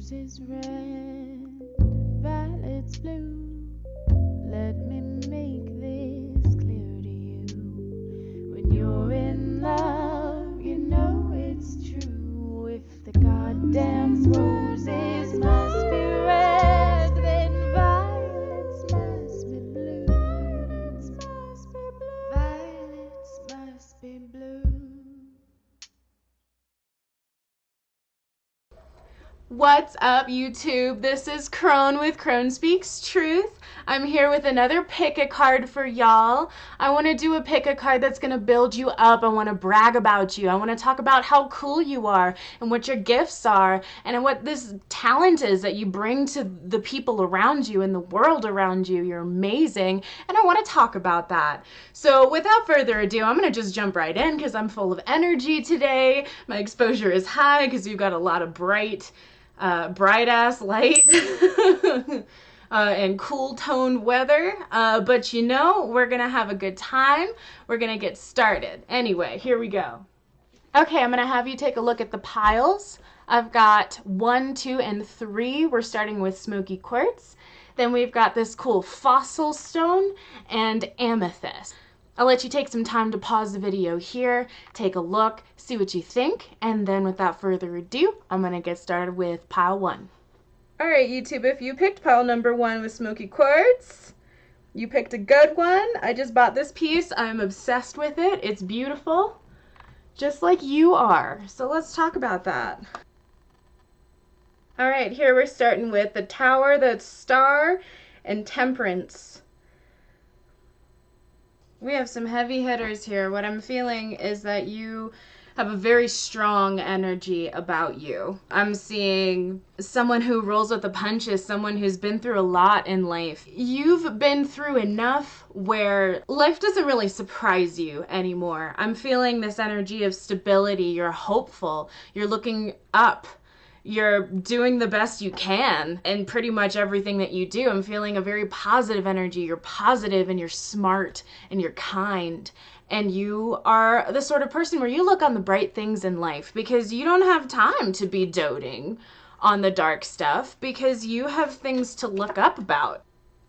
Roses red, violets blue. Let me make this clear to you. When you're in love, you know it's true. If the goddamn roses must be red, then violets must be blue. Violets must be blue. Violets must be blue. What's up, YouTube? This is Crone with Crone Speaks Truth. I'm here with another pick a card for y'all. I want to do a pick a card that's going to build you up. I want to brag about you. I want to talk about how cool you are and what your gifts are and what this talent is that you bring to the people around you and the world around you. You're amazing, and I want to talk about that. So without further ado, I'm going to just jump right in because I'm full of energy today. My exposure is high because we've got a lot of bright ass light and cool toned weather, but you know, we're gonna have a good time. We're gonna get started. Anyway, here we go. Okay, I'm gonna have you take a look at the piles. I've got 1, 2, and 3. We're starting with Smokey Quartz. Then we've got this cool fossil stone and Amethyst. I'll let you take some time to pause the video here, take a look, see what you think, and then without further ado, I'm gonna get started with pile 1. All right, YouTube, if you picked pile number 1 with Smokey Quartz, you picked a good one. I just bought this piece. I'm obsessed with it. It's beautiful, just like you are. So let's talk about that. All right, here we're starting with the Tower, the Star, and Temperance. We have some heavy hitters here. What I'm feeling is that you have a very strong energy about you. I'm seeing someone who rolls with the punches, someone who's been through a lot in life. You've been through enough where life doesn't really surprise you anymore. I'm feeling this energy of stability. You're hopeful. You're looking up. You're doing the best you can in pretty much everything that you do. I'm feeling a very positive energy. You're positive and you're smart and you're kind. And you are the sort of person where you look on the bright things in life because you don't have time to be doting on the dark stuff because you have things to look up about.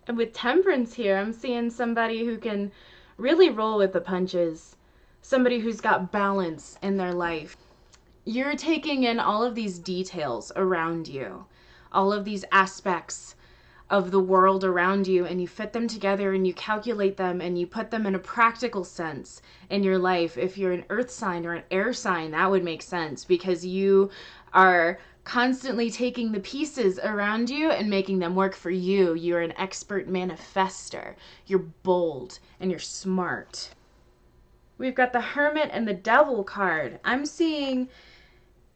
And with Temperance here, I'm seeing somebody who can really roll with the punches. Somebody who's got balance in their life. You're taking in all of these details around you, all of these aspects of the world around you, and you fit them together and you calculate them and you put them in a practical sense in your life. If you're an earth sign or an air sign, that would make sense because you are constantly taking the pieces around you and making them work for you. You're an expert manifester. You're bold and you're smart. We've got the Hermit and the Devil card. I'm seeing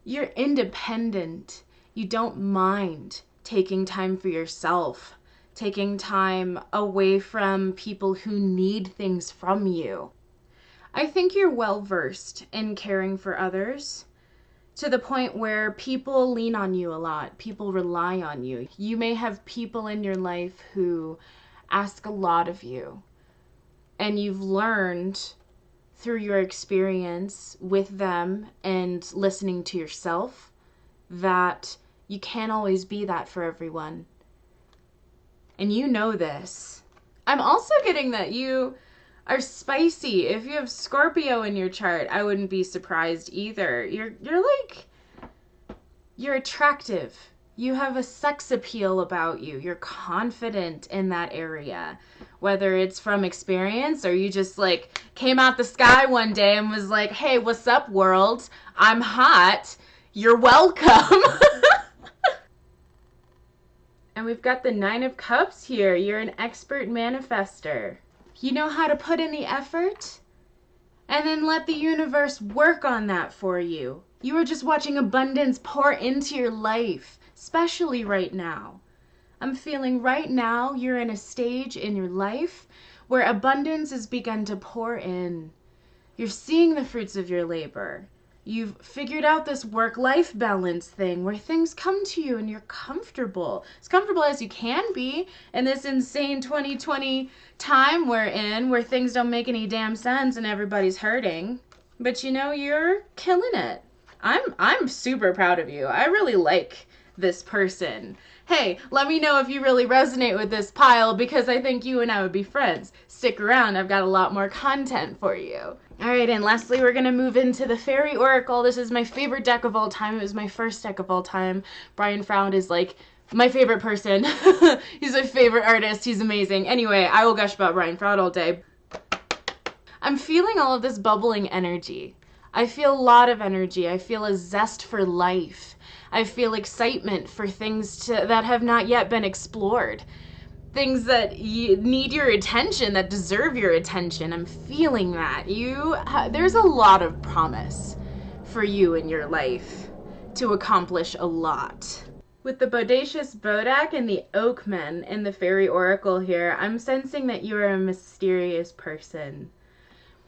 you're independent. You don't mind taking time for yourself, taking time away from people who need things from you. I think you're well versed in caring for others to the point where people lean on you a lot. People rely on you. You may have people in your life who ask a lot of you, and you've learned through your experience with them and listening to yourself that you can't always be that for everyone. And you know this. I'm also getting that you are spicy. If you have Scorpio in your chart, I wouldn't be surprised either. You're attractive. You have a sex appeal about you. You're confident in that area. Whether it's from experience or you just like came out the sky one day and was like, hey, what's up, world? I'm hot. You're welcome. And we've got the 9 of Cups here. You're an expert manifester. You know how to put in the effort and then let the universe work on that for you. You are just watching abundance pour into your life, especially right now. I'm feeling right now you're in a stage in your life where abundance has begun to pour in. You're seeing the fruits of your labor. You've figured out this work-life balance thing where things come to you and you're comfortable. As comfortable as you can be in this insane 2020 time we're in where things don't make any damn sense and everybody's hurting. But you know, you're killing it. I'm super proud of you. I really like this person. Hey, let me know if you really resonate with this pile, because I think you and I would be friends. Stick around, I've got a lot more content for you. Alright, and lastly, we're going to move into the Fairy Oracle. This is my favorite deck of all time. It was my first deck of all time. Brian Froud is like my favorite person. He's my favorite artist. He's amazing. Anyway, I will gush about Brian Froud all day. I'm feeling all of this bubbling energy. I feel a lot of energy. I feel a zest for life. I feel excitement for things that have not yet been explored. Things that need your attention, that deserve your attention. I'm feeling that. There's a lot of promise for you in your life to accomplish a lot. With the Bodacious Bodak and the Oakmen in the Fairy Oracle here, I'm sensing that you are a mysterious person.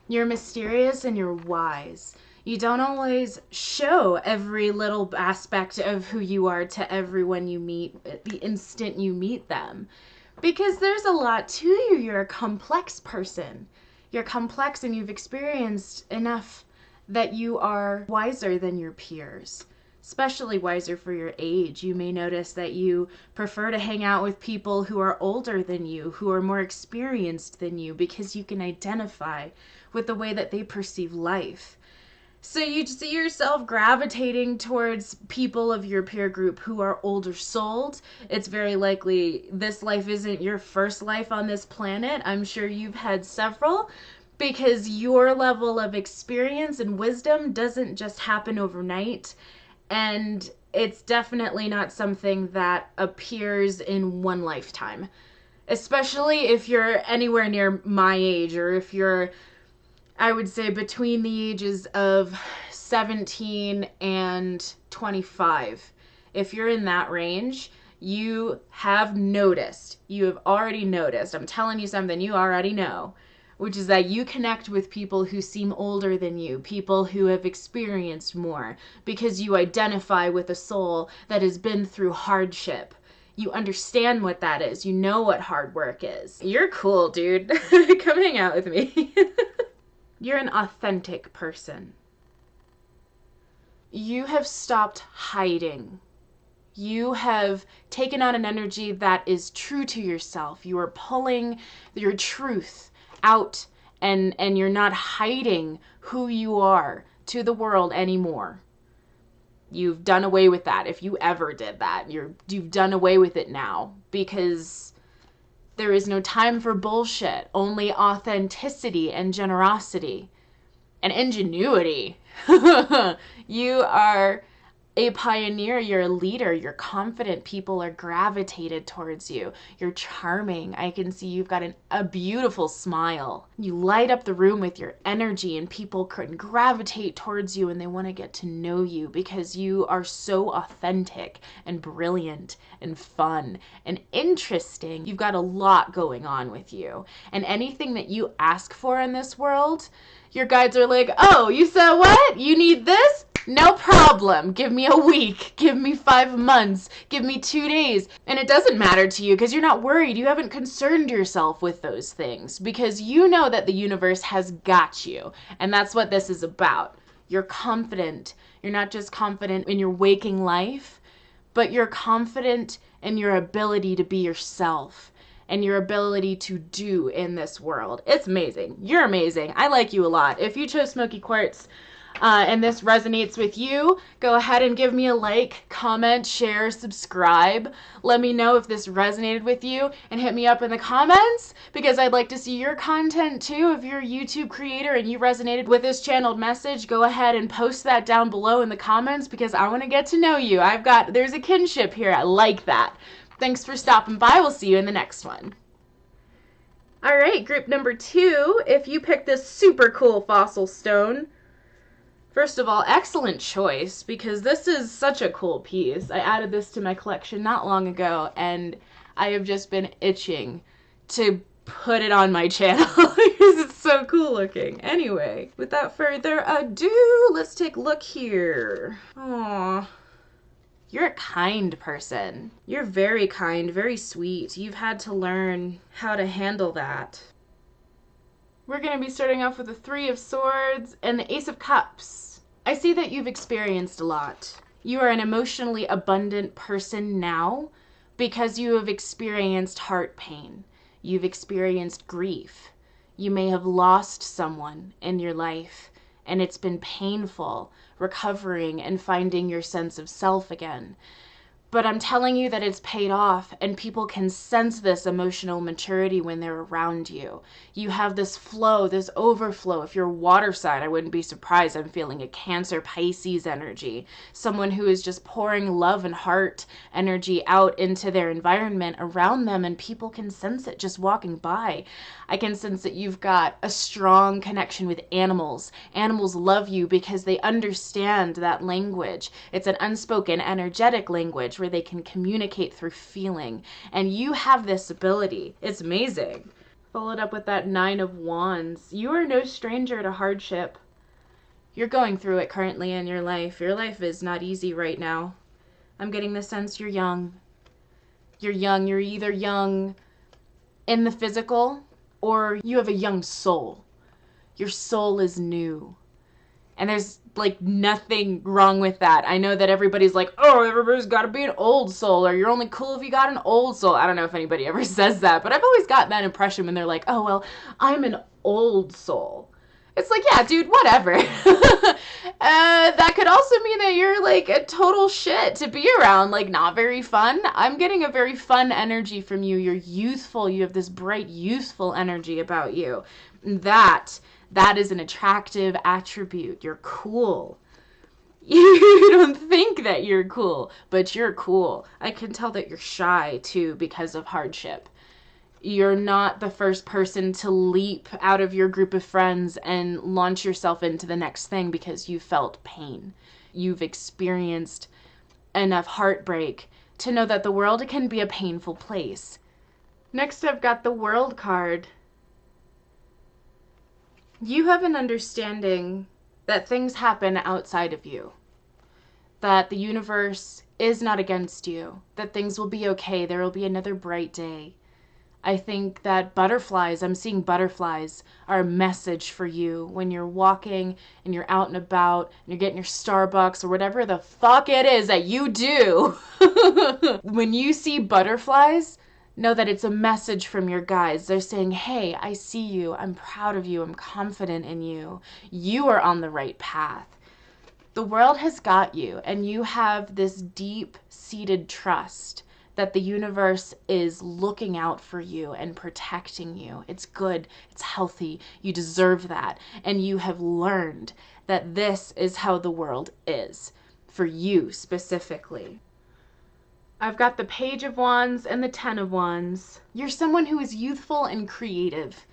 You're mysterious and you're wise. You don't always show every little aspect of who you are to everyone you meet the instant you meet them. Because there's a lot to you. You're a complex person. You're complex and you've experienced enough that you are wiser than your peers. Especially wiser for your age. You may notice that you prefer to hang out with people who are older than you, who are more experienced than you, because you can identify with the way that they perceive life. So you see yourself gravitating towards people of your peer group who are older souled. It's very likely this life isn't your first life on this planet. I'm sure you've had several, because your level of experience and wisdom doesn't just happen overnight. And it's definitely not something that appears in one lifetime. Especially if you're anywhere near my age, or if you're, I would say, between the ages of 17 and 25. If you're in that range, you have noticed. You have already noticed. I'm telling you something you already know, which is that you connect with people who seem older than you, people who have experienced more, because you identify with a soul that has been through hardship. You understand what that is. You know what hard work is. You're cool, dude. Come hang out with me. You're an authentic person. You have stopped hiding. You have taken on an energy that is true to yourself. You are pulling your truth out, and you're not hiding who you are to the world anymore. You've done away with that. If you ever did that, you've done away with it now, because there is no time for bullshit. Only authenticity and generosity and ingenuity. You are a pioneer, you're a leader, you're confident, people are gravitated towards you, you're charming. I can see you've got a beautiful smile. You light up the room with your energy, and people can gravitate towards you and they want to get to know you because you are so authentic and brilliant and fun and interesting. You've got a lot going on with you, and anything that you ask for in this world, your guides are like, oh, you said what? You need this? No problem. Give me a week. Give me 5 months. Give me 2 days. And it doesn't matter to you because you're not worried. You haven't concerned yourself with those things because you know that the universe has got you. And that's what this is about. You're confident. You're not just confident in your waking life, but you're confident in your ability to be yourself and your ability to do in this world. It's amazing. You're amazing. I like you a lot. If you chose Smokey Quartz, and this resonates with you, go ahead and give me a like, comment, share, subscribe. Let me know if this resonated with you, and hit me up in the comments because I'd like to see your content too. If you're a YouTube creator and you resonated with this channeled message, go ahead and post that down below in the comments because I want to get to know you. There's a kinship here. I like that. Thanks for stopping by. We'll see you in the next one. All right, group number 2, if you picked this super cool fossil stone, first of all, excellent choice because this is such a cool piece. I added this to my collection not long ago and I have just been itching to put it on my channel because it's so cool looking. Anyway, without further ado, let's take a look here. Aww. You're a kind person. You're very kind, very sweet. You've had to learn how to handle that. We're going to be starting off with the 3 of Swords and the Ace of Cups. I see that you've experienced a lot. You are an emotionally abundant person now because you have experienced heart pain. You've experienced grief. You may have lost someone in your life, and it's been painful recovering and finding your sense of self again. But I'm telling you that it's paid off, and people can sense this emotional maturity when they're around you. You have this flow, this overflow. If you're water sign, I wouldn't be surprised. I'm feeling a Cancer Pisces energy. Someone who is just pouring love and heart energy out into their environment around them, and people can sense it just walking by. I can sense that you've got a strong connection with animals. Animals love you because they understand that language. It's an unspoken, energetic language where they can communicate through feeling. And you have this ability. It's amazing. Followed up with that 9 of Wands. You are no stranger to hardship. You're going through it currently in your life. Your life is not easy right now. I'm getting the sense you're young. You're young. You're either young in the physical, or you have a young soul. Your soul is new. And there's like nothing wrong with that. I know that everybody's like, oh, everybody's got to be an old soul, or you're only cool if you got an old soul. I don't know if anybody ever says that, but I've always gotten that impression when they're like, oh, well, I'm an old soul. It's like, yeah, dude, whatever. That could also mean that you're like a total shit to be around, like not very fun. I'm getting a very fun energy from you. You're youthful. You have this bright, youthful energy about you. That is an attractive attribute. You're cool. You don't think that you're cool, but you're cool. I can tell that you're shy too because of hardship. You're not the first person to leap out of your group of friends and launch yourself into the next thing because you felt pain. You've experienced enough heartbreak to know that the world can be a painful place. Next, I've got the World card. You have an understanding that things happen outside of you, that the universe is not against you, that things will be okay. There will be another bright day. I think that butterflies, I'm seeing butterflies, are a message for you when you're walking and you're out and about and you're getting your Starbucks or whatever the fuck it is that you do. When you see butterflies, know that it's a message from your guides. They're saying, hey, I see you. I'm proud of you. I'm confident in you. You are on the right path. The world has got you, and you have this deep-seated trust that the universe is looking out for you and protecting you. It's good. It's healthy. You deserve that. And you have learned that this is how the world is, for you specifically. I've got the Page of Wands and the 10 of Wands. You're someone who is youthful and creative.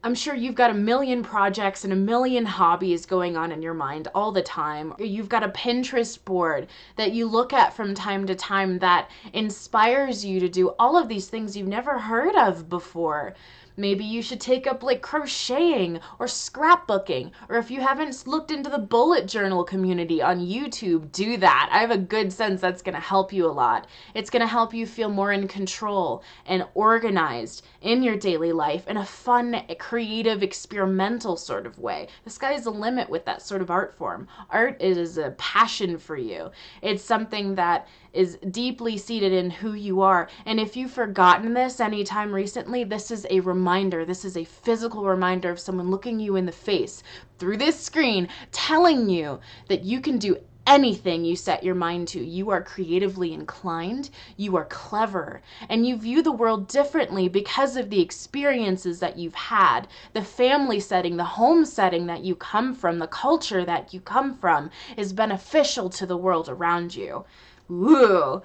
I'm sure you've got a million projects and a million hobbies going on in your mind all the time. You've got a Pinterest board that you look at from time to time that inspires you to do all of these things you've never heard of before. Maybe you should take up like crocheting or scrapbooking, or if you haven't looked into the bullet journal community on YouTube, do that. I have a good sense that's going to help you a lot. It's going to help you feel more in control and organized in your daily life in a fun, creative, experimental sort of way. The sky's the limit with that sort of art form. Art is a passion for you. It's something that is deeply seated in who you are. And if you've forgotten this anytime recently, this is a reminder. This is a physical reminder of someone looking you in the face through this screen, telling you that you can do anything you set your mind to. You are creatively inclined, you are clever, and you view the world differently because of the experiences that you've had, the family setting, the home setting that you come from, the culture that you come from is beneficial to the world around you. Ooh.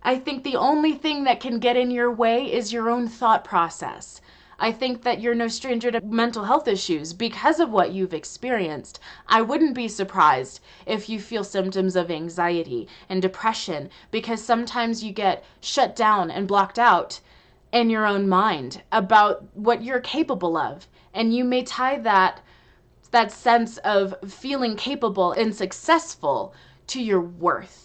I think the only thing that can get in your way is your own thought process. I think that you're no stranger to mental health issues because of what you've experienced. I wouldn't be surprised if you feel symptoms of anxiety and depression because sometimes you get shut down and blocked out in your own mind about what you're capable of. And you may tie that sense of feeling capable and successful to your worth.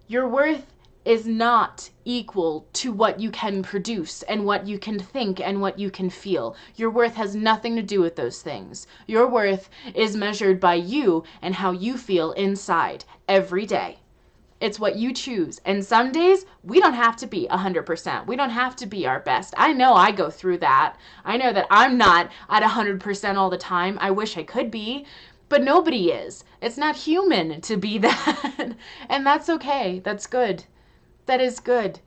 Your worth is not equal to what you can produce and what you can think and what you can feel. Your worth has nothing to do with those things. Your worth is measured by you and how you feel inside every day. It's what you choose. And some days we don't have to be 100%. We don't have to be our best. I know I go through that. I know that I'm not at 100% all the time. I wish I could be, but nobody is. It's not human to be that. And that's okay. That's good. That is good.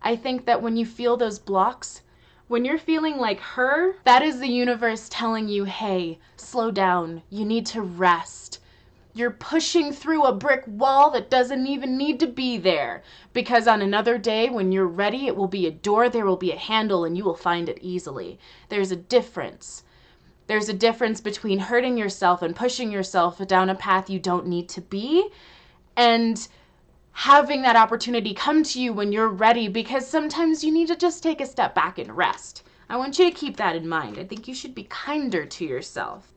I think that when you feel those blocks, when you're feeling like her, that is the universe telling you, hey, slow down. You need to rest. You're pushing through a brick wall that doesn't even need to be there. Because on another day, when you're ready, it will be a door, there will be a handle, and you will find it easily. There's a difference. There's a difference between hurting yourself and pushing yourself down a path you don't need to be, and having that opportunity come to you when you're ready, because sometimes you need to just take a step back and rest. I want you to keep that in mind. I think you should be kinder to yourself.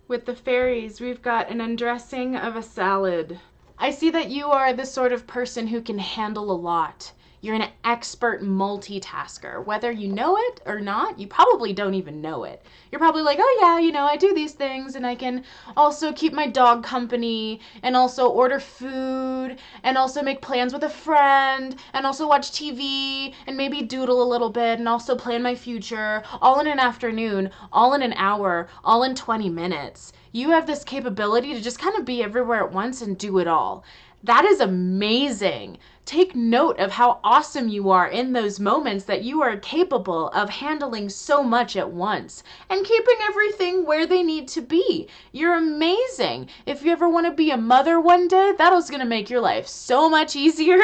With the fairies, we've got an undressing of a salad. I see that you are the sort of person who can handle a lot. You're an expert multitasker. Whether you know it or not, you probably don't even know it. You're probably like, oh yeah, I do these things, and I can also keep my dog company, and also order food, and also make plans with a friend, and also watch TV, and maybe doodle a little bit, and also plan my future, all in an afternoon, all in an hour, all in 20 minutes. You have this capability to just kind of be everywhere at once and do it all. That is amazing. Take note of how awesome you are in those moments, that you are capable of handling so much at once and keeping everything where they need to be. You're amazing. If you ever want to be a mother one day, that'll going to make your life so much easier.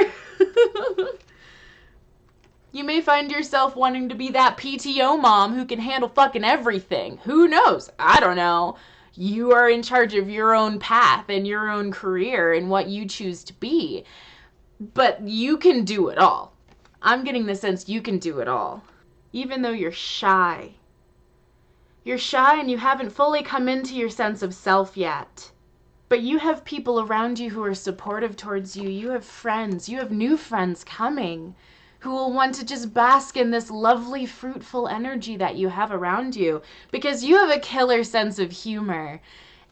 You may find yourself wanting to be that PTO mom who can handle fucking everything. Who knows? I don't know. You are in charge of your own path and your own career and what you choose to be. But you can do it all. I'm getting the sense you can do it all. Even though you're shy. You're shy and you haven't fully come into your sense of self yet. But you have people around you who are supportive towards you. You have friends. You have new friends coming who will want to just bask in this lovely, fruitful energy that you have around you, because you have a killer sense of humor.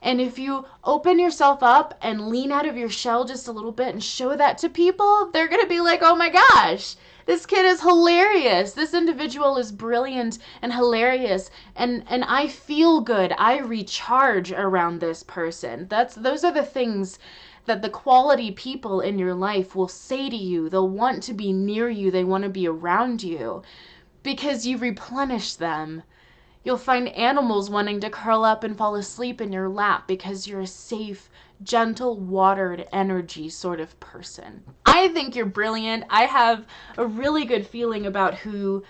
And if you open yourself up and lean out of your shell just a little bit and show that to people, they're going to be like, oh my gosh, this kid is hilarious. This individual is brilliant and hilarious. And I feel good. I recharge around this person. Those are the things that the quality people in your life will say to you. They'll want to be near you. They want to be around you because you replenish them. You'll find animals wanting to curl up and fall asleep in your lap because you're a safe, gentle, watered energy sort of person. I think you're brilliant. I have a really good feeling about who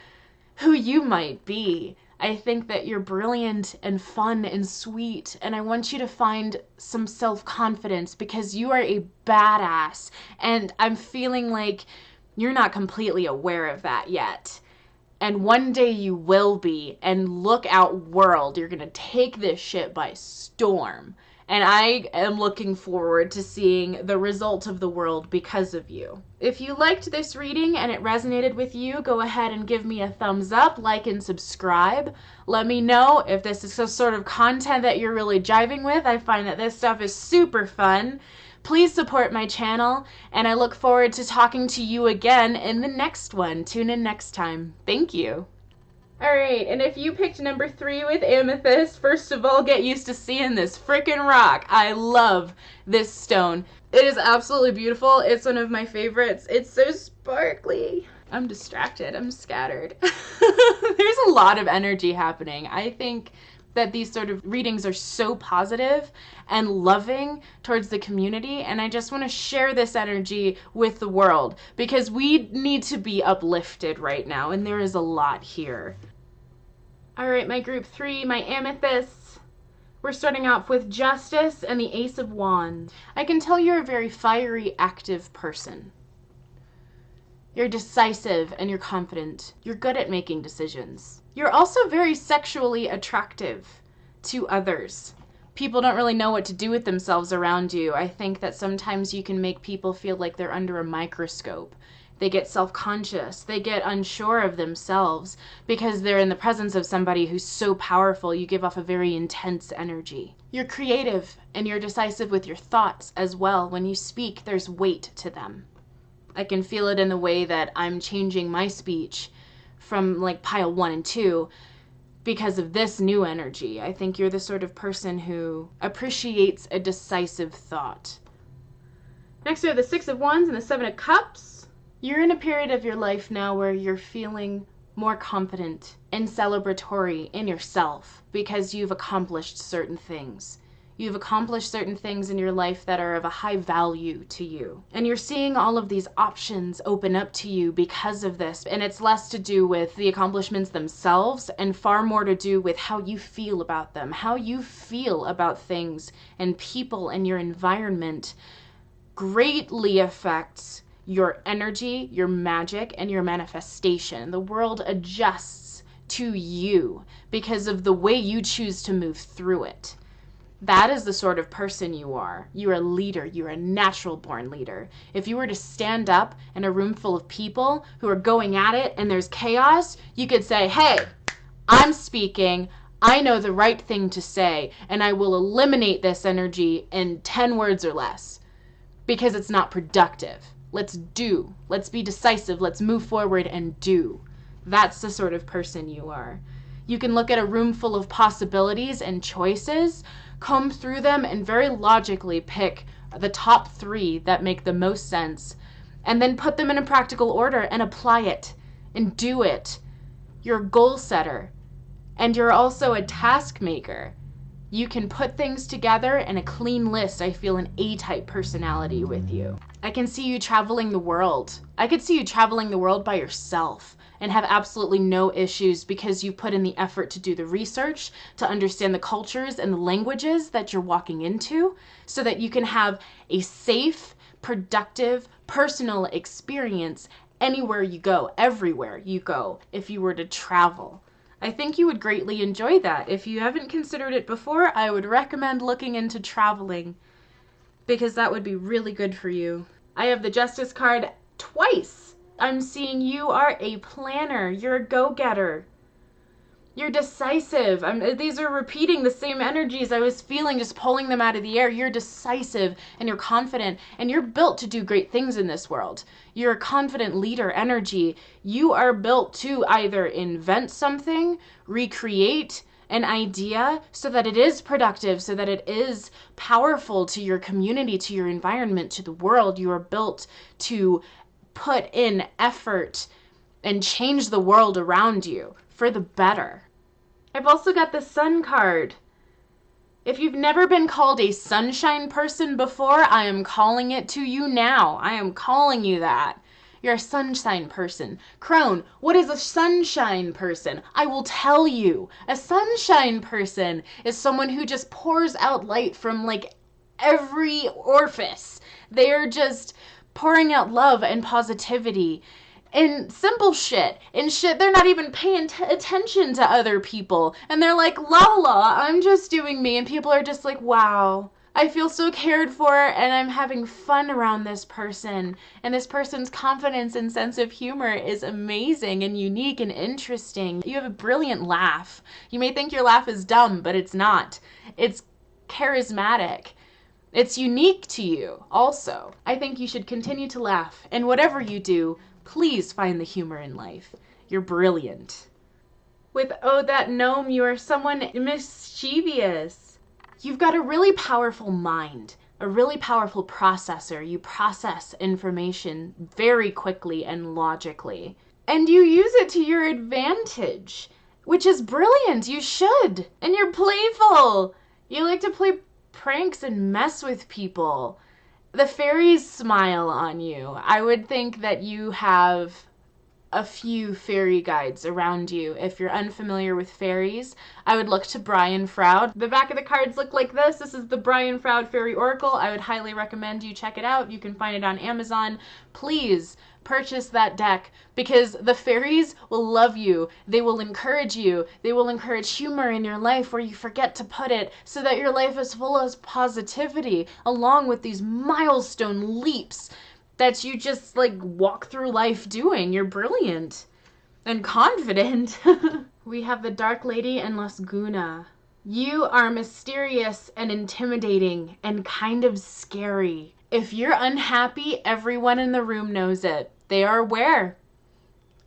you might be. I think that you're brilliant and fun and sweet, and I want you to find some self-confidence because you are a badass, and I'm feeling like you're not completely aware of that yet. And one day you will be, and look out world, you're gonna take this shit by storm. And I am looking forward to seeing the result of the world because of you. If you liked this reading and it resonated with you, go ahead and give me a thumbs up, like, and subscribe. Let me know if this is some sort of content that you're really jiving with. I find that this stuff is super fun. Please support my channel, and I look forward to talking to you again in the next one. Tune in next time. Thank you. Alright, and if you picked number 3 with Amethyst, first of all, get used to seeing this frickin' rock. I love this stone. It is absolutely beautiful. It's one of my favorites. It's so sparkly. I'm distracted. I'm scattered. There's a lot of energy happening. I think that these sort of readings are so positive and loving towards the community, and I just want to share this energy with the world because we need to be uplifted right now, and there is a lot here. All right, my group 3, my amethysts. We're starting off with Justice and the Ace of Wands. I can tell you're a very fiery, active person. You're decisive and you're confident. You're good at making decisions. You're also very sexually attractive to others. People don't really know what to do with themselves around you. I think that sometimes you can make people feel like they're under a microscope. They get self-conscious. They get unsure of themselves because they're in the presence of somebody who's so powerful. You give off a very intense energy. You're creative and you're decisive with your thoughts as well. When you speak, there's weight to them. I can feel it in the way that I'm changing my speech from like pile 1 and 2 because of this new energy. I think you're the sort of person who appreciates a decisive thought. Next we have the 6 of Wands and the 7 of Cups. You're in a period of your life now where you're feeling more confident and celebratory in yourself because you've accomplished certain things. You've accomplished certain things in your life that are of a high value to you. And you're seeing all of these options open up to you because of this. And it's less to do with the accomplishments themselves and far more to do with how you feel about them, how you feel about things and people and your environment greatly affects your energy, your magic, and your manifestation. The world adjusts to you because of the way you choose to move through it. That is the sort of person you are. You're a leader. You're a natural born leader. If you were to stand up in a room full of people who are going at it and there's chaos, you could say, hey, I'm speaking. I know the right thing to say, and I will eliminate this energy in 10 words or less because it's not productive. Let's do. Let's be decisive. Let's move forward and do. That's the sort of person you are. You can look at a room full of possibilities and choices, comb through them, and very logically pick the top 3 that make the most sense, and then put them in a practical order and apply it and do it. You're a goal setter, and you're also a task maker. You can put things together in a clean list. I feel an A-type personality with you. I can see you traveling the world. I could see you traveling the world by yourself and have absolutely no issues because you put in the effort to do the research, to understand the cultures and the languages that you're walking into so that you can have a safe, productive, personal experience anywhere you go, everywhere you go, if you were to travel. I think you would greatly enjoy that. If you haven't considered it before, I would recommend looking into traveling because that would be really good for you. I have the Justice card twice. I'm seeing you are a planner. You're a go-getter. You're decisive. These are repeating the same energies I was feeling, just pulling them out of the air. You're decisive and you're confident and you're built to do great things in this world. You're a confident leader energy. You are built to either invent something, recreate an idea so that it is productive, so that it is powerful to your community, to your environment, to the world. You are built to put in effort and change the world around you for the better. I've also got the Sun card. If you've never been called a sunshine person before, I am calling it to you now. I am calling you that. You're a sunshine person. Crone, what is a sunshine person? I will tell you. A sunshine person is someone who just pours out light from like every orifice. They're just pouring out love and positivity and simple shit and shit they're not even paying attention to other people, and they're like, la la, I'm just doing me, and people are just like, wow, I feel so cared for and I'm having fun around this person, and this person's confidence and sense of humor is amazing and unique and interesting. You have a brilliant laugh. You may think your laugh is dumb, but it's not. It's charismatic. It's unique to you also. I think you should continue to laugh, and whatever you do, please find the humor in life. You're brilliant. With Oh That Gnome, you are someone mischievous. You've got a really powerful mind, a really powerful processor. You process information very quickly and logically, and you use it to your advantage, which is brilliant. You should. And you're playful. You like to play pranks and mess with people. The fairies smile on you. I would think that you have a few fairy guides around you. If you're unfamiliar with fairies, I would look to Brian Froud. The back of the cards look like this. This is the Brian Froud Fairy Oracle. I would highly recommend you check it out. You can find it on Amazon. Please purchase that deck because the fairies will love you. They will encourage you. They will encourage humor in your life where you forget to put it so that your life is full of positivity along with these milestone leaps that you just like walk through life doing. You're brilliant and confident. We have the Dark Lady and Las Guna. You are mysterious and intimidating and kind of scary. If you're unhappy, everyone in the room knows it. They are aware.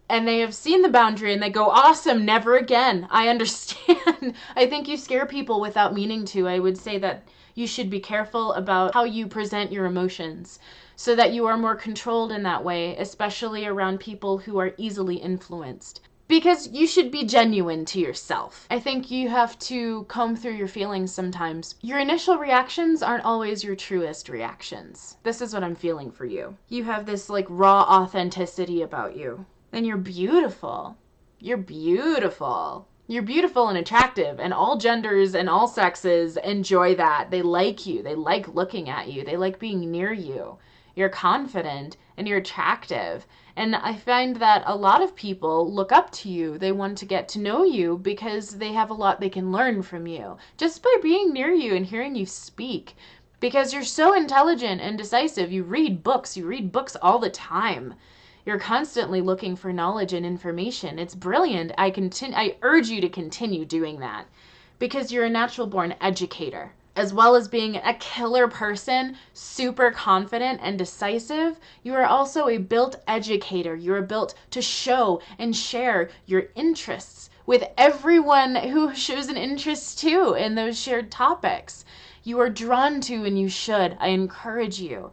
And they have seen the boundary and they go, awesome, never again. I understand. I think you scare people without meaning to. I would say that you should be careful about how you present your emotions so that you are more controlled in that way, especially around people who are easily influenced. Because you should be genuine to yourself. I think you have to comb through your feelings sometimes. Your initial reactions aren't always your truest reactions. This is what I'm feeling for you. You have this like raw authenticity about you. And you're beautiful. You're beautiful. You're beautiful and attractive, and all genders and all sexes enjoy that. They like you. They like looking at you. They like being near you. You're confident and you're attractive. And I find that a lot of people look up to you. They want to get to know you because they have a lot they can learn from you just by being near you and hearing you speak. Because you're so intelligent and decisive. You read books all the time. You're constantly looking for knowledge and information. It's brilliant. I urge you to continue doing that because you're a natural born educator. As well as being a killer person, super confident and decisive, you are also a built educator. You are built to show and share your interests with everyone who shows an interest too in those shared topics. You are drawn to, and you should. I encourage you.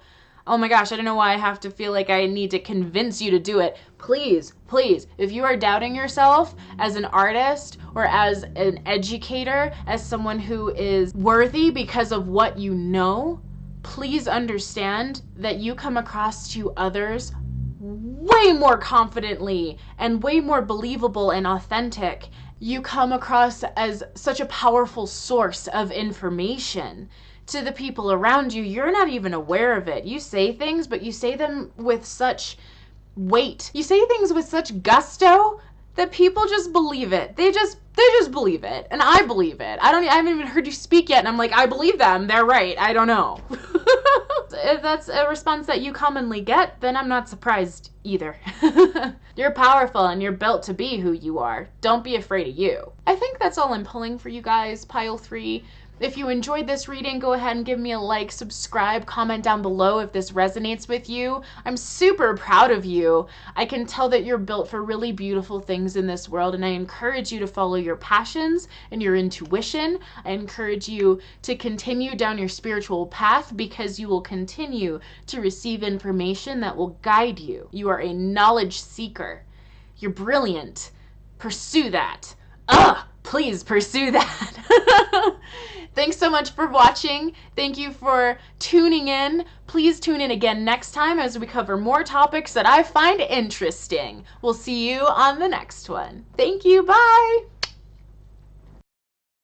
Oh my gosh, I don't know why I have to feel like I need to convince you to do it. Please, please, if you are doubting yourself as an artist or as an educator, as someone who is worthy because of what you know, please understand that you come across to others way more confidently and way more believable and authentic. You come across as such a powerful source of information to the people around you. You're not even aware of it. You say things, but you say them with such weight. You say things with such gusto that people just believe it. They just believe it. And I believe it. I haven't even heard you speak yet, and I'm like, I believe them. They're right. I don't know. If that's a response that you commonly get, then I'm not surprised either. You're powerful and you're built to be who you are. Don't be afraid of you. I think that's all I'm pulling for you guys, pile 3. If you enjoyed this reading, go ahead and give me a like, subscribe, comment down below if this resonates with you. I'm super proud of you. I can tell that you're built for really beautiful things in this world, and I encourage you to follow your passions and your intuition. I encourage you to continue down your spiritual path because you will continue to receive information that will guide you. You are a knowledge seeker. You're brilliant. Pursue that. Please pursue that. Thanks so much for watching. Thank you for tuning in. Please tune in again next time as we cover more topics that I find interesting. We'll see you on the next one. Thank you. Bye.